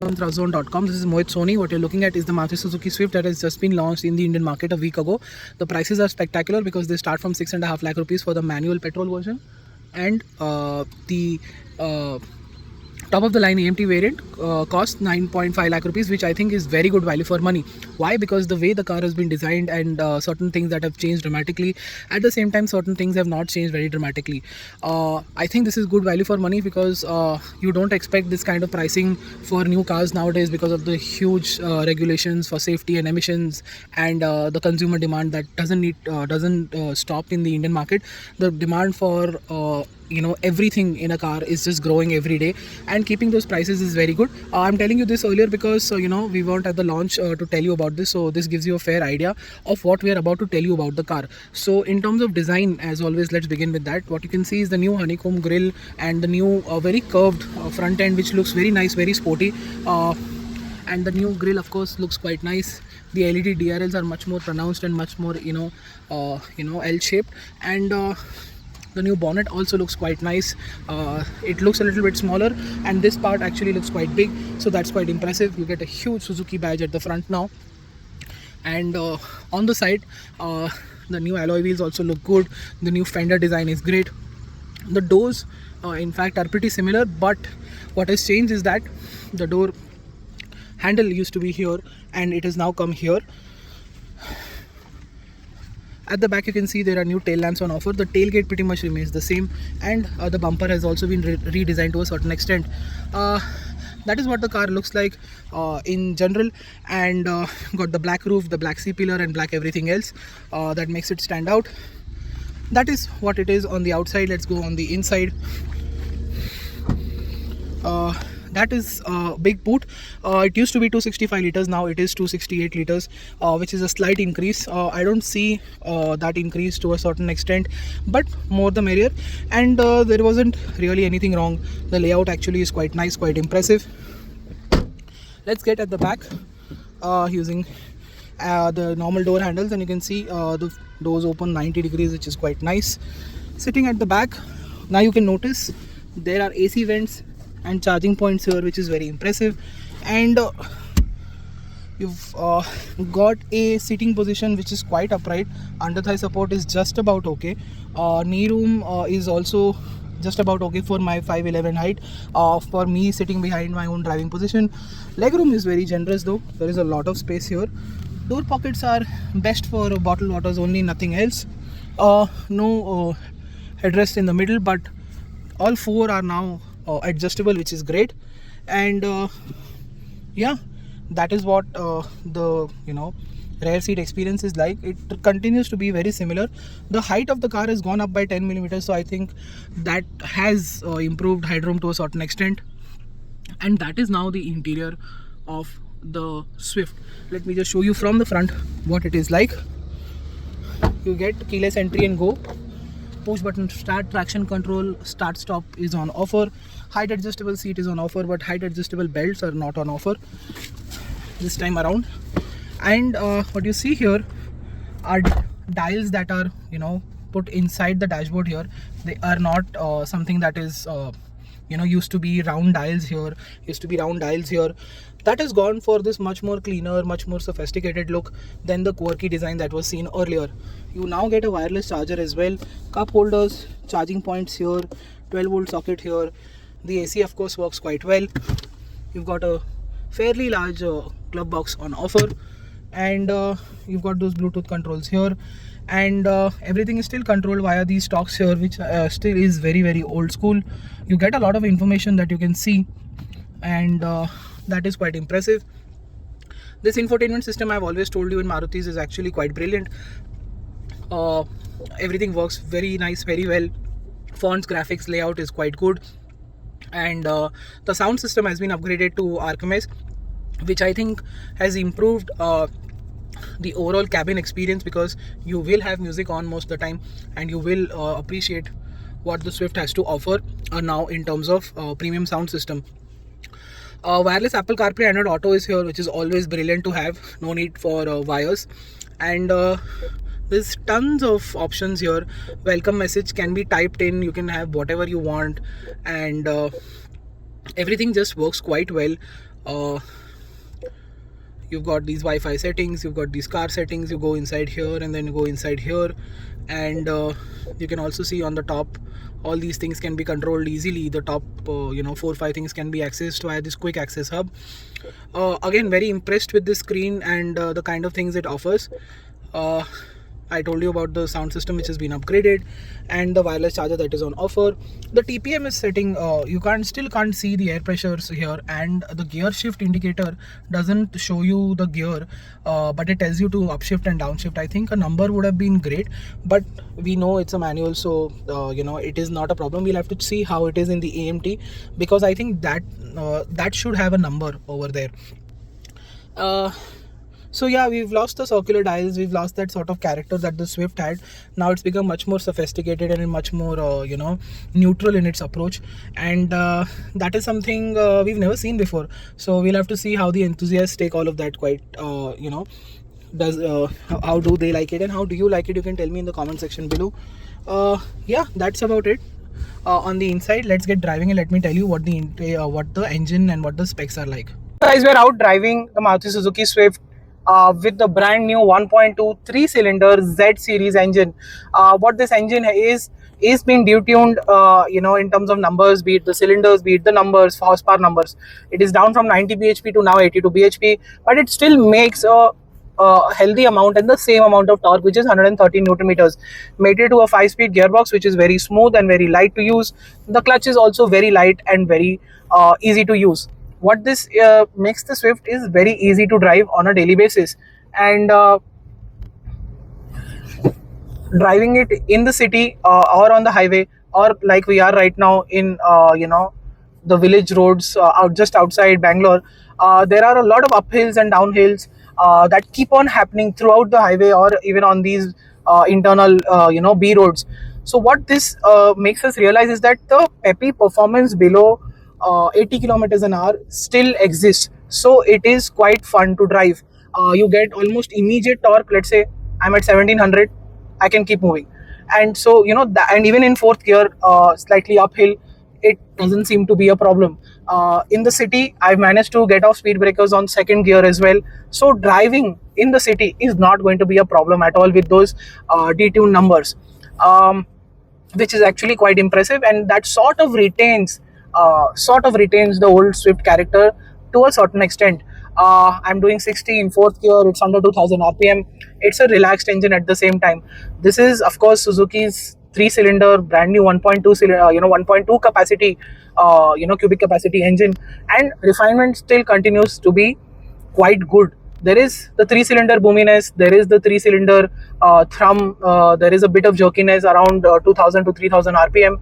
on thrustzone.com. This is Mohit Soni. What you're looking at is the Maruti Suzuki Swift that has just been launched in the Indian market a week ago. The prices are spectacular because they start from 6.5 lakh rupees for the manual petrol version, and the top of the line AMT variant costs 9.5 lakh rupees, which I think is very good value for money. Why? Because the way the car has been designed and certain things that have changed dramatically, at the same time certain things have not changed very dramatically. I think this is good value for money because you don't expect this kind of pricing for new cars nowadays because of the huge regulations for safety and emissions, and the consumer demand that doesn't stop in the Indian market. The demand for everything in a car is just growing every day, and keeping those prices is very good. I'm telling you this earlier because we weren't at the launch to tell you about this, so this gives you a fair idea of what we are about to tell you about the car. So in terms of design, as always, let's begin with that. What you can see is the new honeycomb grille and the new very curved front end, which looks very nice, very sporty, and the new grille of course looks quite nice. The LED DRLs are much more pronounced and much more L-shaped, and the new bonnet also looks quite nice. It looks a little bit smaller, and this part actually looks quite big, so that's quite impressive. You get a huge Suzuki badge at the front now, and on the side the new alloy wheels also look good. The new fender design is great. The doors in fact are pretty similar, but what has changed is that the door handle used to be here and it has now come here. At the back you can see there are new tail lamps on offer. The tailgate pretty much remains the same, and the bumper has also been redesigned to a certain extent. That is what the car looks like in general, and got the black roof, the black C-pillar and black everything else that makes it stand out. That is what it is on the outside. Let's go on the inside. That is a big boot. It used to be 265 liters, now it is 268 liters, which is a slight increase. I don't see that increase to a certain extent, but more the merrier, and there wasn't really anything wrong. The layout actually is quite nice, quite impressive. Let's get at the back using the normal door handles, and you can see the doors open 90 degrees, which is quite nice. Sitting at the back, now you can notice there are AC vents and charging points here, which is very impressive, and you've got a seating position which is quite upright. Under thigh support is just about okay. Knee room is also just about okay for my 5'11" height, for me sitting behind my own driving position. Leg room is very generous though, there is a lot of space here. Door pockets are best for bottled waters only, nothing else. No headrest in the middle, but all four are now adjustable, which is great. And yeah, that is what the rear seat experience is like. It continues to be very similar. The height of the car has gone up by 10 millimeters, so I think that has improved headroom to a certain extent. And that is now the interior of the Swift. Let me just show you from the front what it is like. You get keyless entry and go, push button start, traction control, start stop is on offer. Height adjustable seat is on offer, but height adjustable belts are not on offer this time around. And what you see here are dials that are put inside the dashboard here. They are not something that is used to be round dials here, that has gone for this much more cleaner, much more sophisticated look than the quirky design that was seen earlier. You now get a wireless charger as well, cup holders, charging points here, 12-volt socket here. The AC of course works quite well. You've got a fairly large glove box on offer, and you've got those Bluetooth controls here, and everything is still controlled via these stalks here, which still is very, very old school. You get a lot of information that you can see, and that is quite impressive. This infotainment system, I've always told you, in Marutis is actually quite brilliant. Everything works very nice, very well. Fonts, graphics, layout is quite good, and the sound system has been upgraded to RMS, which I think has improved the overall cabin experience, because you will have music on most of the time, and you will appreciate what the Swift has to offer now in terms of premium sound system. Wireless Apple CarPlay Android Auto is here, which is always brilliant to have. No need for wires, and there's tons of options here. Welcome message can be typed in, you can have whatever you want, and everything just works quite well. uh, you've got these Wi-Fi settings, you've got these car settings. You go inside here and then you go inside here, and you can also see on the top all these things can be controlled easily. The top 4 or 5 things can be accessed via this quick access hub. Again, very impressed with this screen and the kind of things it offers. I told you about the sound system which has been upgraded and the wireless charger that is on offer. The TPM is setting, you still can't see the air pressures here, and the gear shift indicator doesn't show you the gear, but it tells you to upshift and downshift. I think a number would have been great, but we know it's a manual, so it is not a problem. We'll have to see how it is in the AMT, because I think that that should have a number over there. So yeah, we've lost the circular dials, we've lost that sort of character that the Swift had. Now it's become much more sophisticated and much more neutral in its approach, and that is something we've never seen before. So we'll have to see how the enthusiasts take all of that quite how do they like it, and how do you like it? You can tell me in the comment section below. Yeah, that's about it. On the inside, let's get driving and let me tell you what the engine and what the specs are like. Guys, we're out driving the Maruti Suzuki Swift with the brand new 1.2 3-cylinder Z series engine. What this engine is being detuned, in terms of numbers, be it the cylinders, be it the numbers, horsepower numbers. It is down from 90 bhp to now 82 bhp, but it still makes a healthy amount and the same amount of torque, which is 113 newton meters. Made it to a 5-speed gearbox, which is very smooth and very light to use. The clutch is also very light and very easy to use. What this makes the Swift is very easy to drive on a daily basis, and driving it in the city or on the highway, or like we are right now in the village roads just outside Bangalore, there are a lot of uphills and downhills that keep on happening throughout the highway or even on these internal B roads. So what this makes us realize is that the peppy performance below 80 kilometers an hour still exists. So it is quite fun to drive. You get almost immediate torque. Let's say I'm at 1700, I can keep moving, and so and even in fourth gear, slightly uphill, it doesn't seem to be a problem. In the city, I've managed to get off speed breakers on second gear as well. So driving in the city is not going to be a problem at all with those detuned numbers, which is actually quite impressive, and that sort of retains the old Swift character to a certain extent. I'm doing 60 in fourth gear. It's under 2000 RPM. It's a relaxed engine at the same time. This is, of course, Suzuki's 3-cylinder, brand new 1.2 cylinder, 1.2 capacity, cubic capacity engine, and refinement still continues to be quite good. There is the 3-cylinder boominess, there is the 3-cylinder thrum, there is a bit of jerkiness around 2000 to 3000 RPM,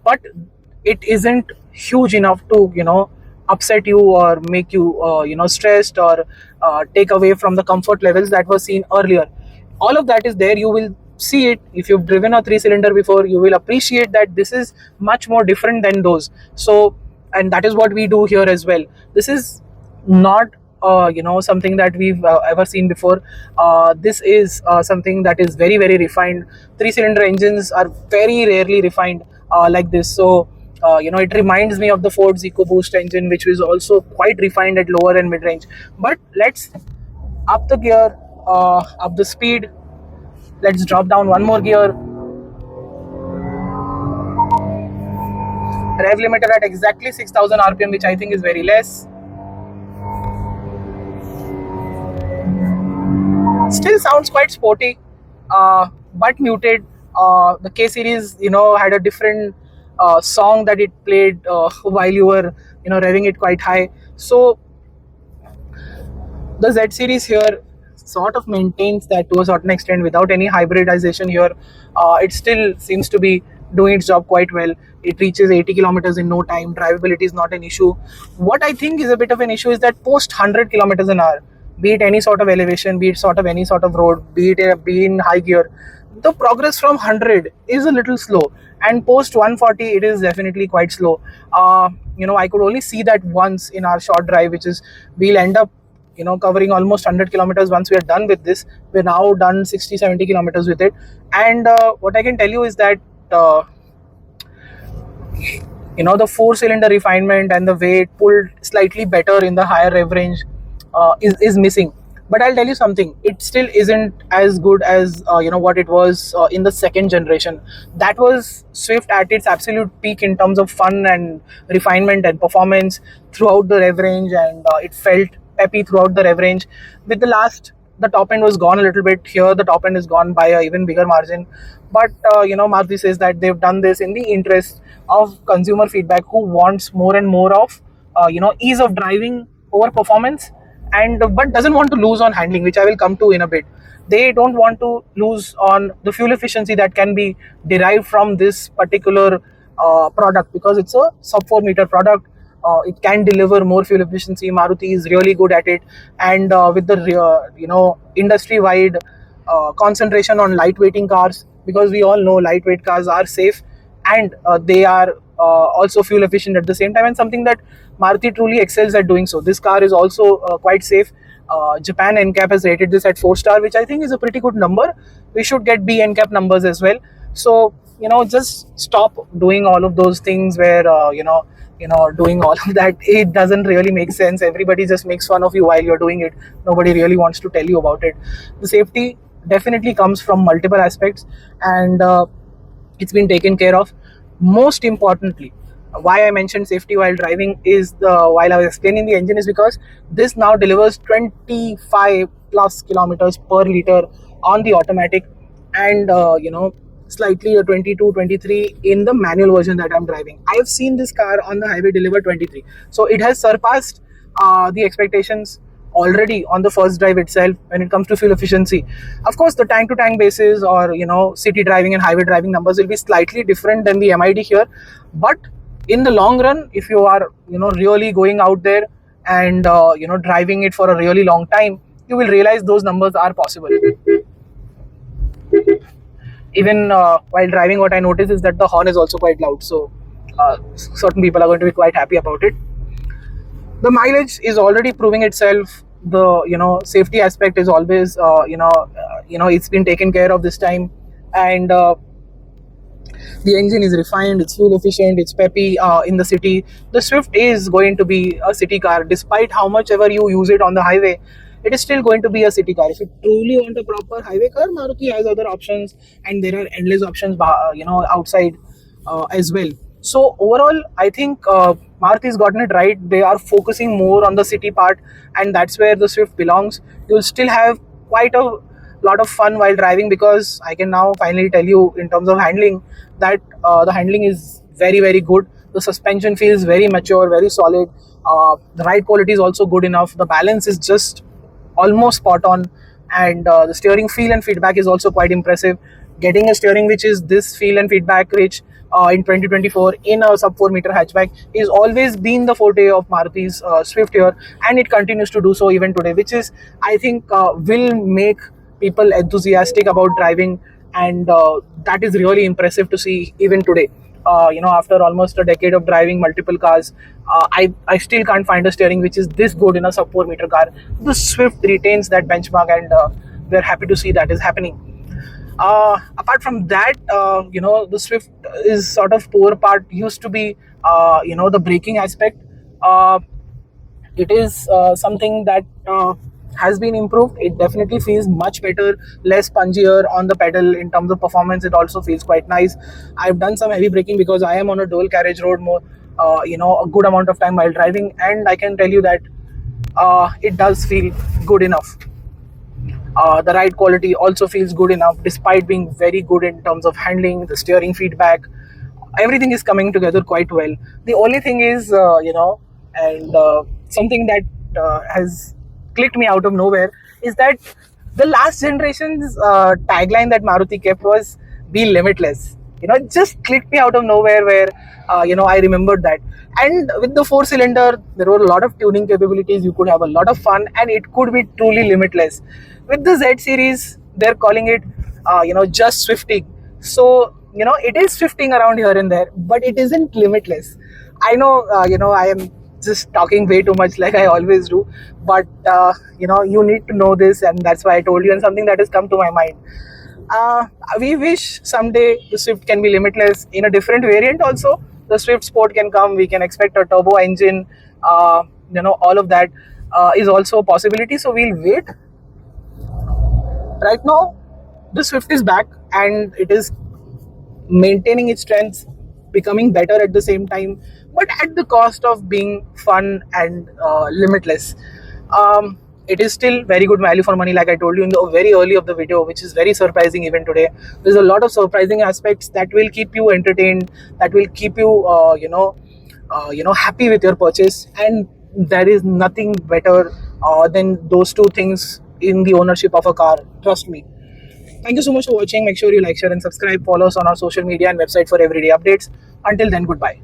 but it isn't huge enough to upset you or make you stressed or take away from the comfort levels that were seen earlier. All of that is there. You will see it if you've driven a 3-cylinder before. You will appreciate that this is much more different than those. So, and that is what we do here as well. This is not something that we've ever seen before. This is something that is very, very refined. 3-cylinder engines are very rarely refined like this. So it reminds me of the Ford's EcoBoost engine, which was also quite refined at lower and mid-range. But let's up the gear, up the speed. Let's drop down one more gear. Rev limiter at exactly 6000 RPM, which I think is very less. Still sounds quite sporty, but muted. The K series, had a different song that it played while you were, revving it quite high. So the Z series here sort of maintains that to a certain extent without any hybridization here. It still seems to be doing its job quite well. It reaches 80 kilometers in no time. Drivability is not an issue. What I think is a bit of an issue is that post 100 kilometers an hour, be it any sort of elevation, be it any sort of road, be in high gear, the progress from 100 is a little slow, and post 140 it is definitely quite slow. I could only see that once in our short drive, which is we'll end up covering almost 100 kilometers once we are done with this. We're now done 60-70 kilometers with it, and what I can tell you is that the four cylinder refinement and the way it pulled slightly better in the higher rev range is missing. But I'll tell you something, it still isn't as good as what it was in the second generation. That was Swift at its absolute peak in terms of fun and refinement and performance throughout the rev range, and it felt peppy throughout the rev range. With the last, the top end was gone a little bit. Here the top end is gone by a even bigger margin. But Maruti says that they've done this in the interest of consumer feedback, who wants more and more of ease of driving over performance, and but doesn't want to lose on handling, which I will come to in a bit. They don't want to lose on the fuel efficiency that can be derived from this particular product, because it's a sub 4 meter product. It can deliver more fuel efficiency. Maruti is really good at it, and with the industry wide concentration on lightweighting cars, because we all know lightweight cars are safe, and they are also fuel efficient at the same time, and something that Maruti truly excels at doing so. This car is also quite safe. Japan NCAP has rated this at 4 star, which I think is a pretty good number. We should get B NCAP numbers as well. So just stop doing all of those things where doing all of that, it doesn't really make sense. Everybody just makes fun of you while you're doing it. Nobody really wants to tell you about it. The safety definitely comes from multiple aspects, and it's been taken care of. Most importantly, why I mentioned safety while driving is while I was explaining the engine, is because this now delivers 25 plus kilometers per liter on the automatic, and slightly a 22 23 in the manual version that I'm driving. I have seen this car on the highway deliver 23, so it has surpassed the expectations already on the first drive itself when it comes to fuel efficiency. Of course, the tank to tank basis, or city driving and highway driving numbers will be slightly different than the MID here, but in the long run, if you are really going out there and driving it for a really long time, you will realize those numbers are possible. Even while driving, what I notice is that the horn is also quite loud, so certain people are going to be quite happy about it. The mileage is already proving itself. The safety aspect is always it's been taken care of this time, and the engine is refined, it's fuel efficient, it's peppy in the city. The Swift is going to be a city car, despite how much ever you use it on the highway. It is still going to be a city car. If you truly want a proper highway car, Maruti has other options, and there are endless options outside as well. So overall, I think Maruti's gotten it right. They are focusing more on the city part, and that's where the Swift belongs. You'll still have quite a lot of fun while driving, because I can now finally tell you, in terms of handling, that the handling is very, very good. The suspension feels very mature, very solid. The ride quality is also good enough. The balance is just almost spot on, and the steering feel and feedback is also quite impressive. Getting a steering which is this feel and feedback rich in 2024 in a sub 4 meter hatchback is always been the forte of Maruti's Swift here, and it continues to do so even today, which is, I think, will make people enthusiastic about driving, and that is really impressive to see even today. After almost a decade of driving multiple cars, I still can't find a steering which is this good in a sub 4 meter car. The Swift retains that benchmark, and we're happy to see that is happening. Apart from that, the Swift is sort of poor part used to be the braking aspect. It is something that has been improved. It definitely feels much better, less punchier on the pedal. In terms of performance, it also feels quite nice. I've done some heavy braking because I am on a dual carriage road more a good amount of time while driving, and I can tell you that it does feel good enough. The ride quality also feels good enough, despite being very good in terms of handling, the steering feedback. Everything is coming together quite well. The only thing is, and something that has clicked me out of nowhere, is that the last generation's tagline that Maruti kept was "Be limitless." It just clicked me out of nowhere, where I remembered that. And with the 4 cylinder, there were a lot of tuning capabilities. You could have a lot of fun, and it could be truly limitless. With the Z series, they're calling it just swifting. So it is swifting around here and there, but it isn't limitless. I know I am just talking way too much, like I always do, but you need to know this, and that's why I told you, and something that has come to my mind. We wish someday the Swift can be limitless in a different variant also, the Swift Sport can come. We can expect a turbo engine. All of that is also a possibility. So we'll wait. Right now, the Swift is back and it is maintaining its strengths, becoming better at the same time, but at the cost of being fun and limitless. It is still very good value for money, like I told you in the very early of the video, which is very surprising even today. There's a lot of surprising aspects that will keep you entertained, that will keep you, happy with your purchase, and there is nothing better than those two things in the ownership of a car. Trust me. Thank you so much for watching. Make sure you like, share, and subscribe. Follow us on our social media and website for everyday updates. Until then, goodbye.